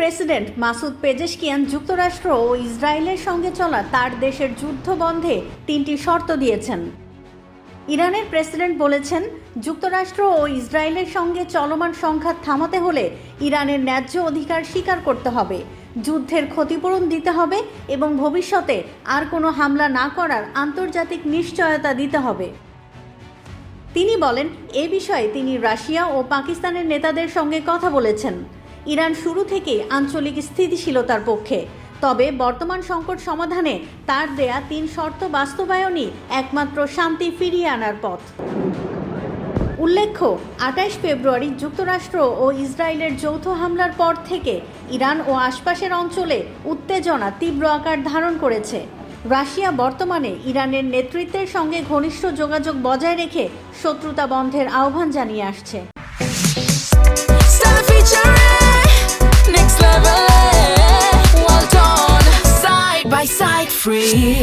President Masoud Pezeshkian যুক্তরাষ্ট্র ও ইসরায়েলের সঙ্গে চলা তার দেশের যুদ্ধ বন্ধে 3টি শর্ত দিয়েছেন। ইরানের প্রেসিডেন্ট বলেছেন, যুক্তরাষ্ট্র ও ইসরায়েলের সঙ্গে চলমান সংঘাত থামাতে হলে ইরানের ন্যায্য অধিকার স্বীকার করতে হবে, যুদ্ধের ক্ষতিপূরণ দিতে হবে এবং ভবিষ্যতে আর কোনো হামলা না করার আন্তর্জাতিক নিশ্চয়তা দিতে হবে। তিনি বলেন, এ বিষয়ে তিনি রাশিয়া ও পাকিস্তানের নেতাদের সঙ্গে কথা বলেছেন। ইরান শুরু থেকেই আঞ্চলিক স্থিতিশীলতার পক্ষে, তবে বর্তমান সংকট সমাধানে তার দেয়া 3 শর্ত বাস্তবায়নই একমাত্র শান্তি ফিরিয়ে আনার পথ। উল্লেখ্য, 28 ফেব্রুয়ারি যুক্তরাষ্ট্র ও ইসরায়েলের যৌথ হামলার পর থেকে ইরান ও আশপাশের অঞ্চলে উত্তেজনা তীব্র আকার ধারণ করেছে। রাশিয়া বর্তমানে ইরানের নেতৃত্বের সঙ্গে ঘনিষ্ঠ যোগাযোগ বজায় রেখে শত্রুতা বন্ধের আহ্বান জানিয়ে আসছে। Free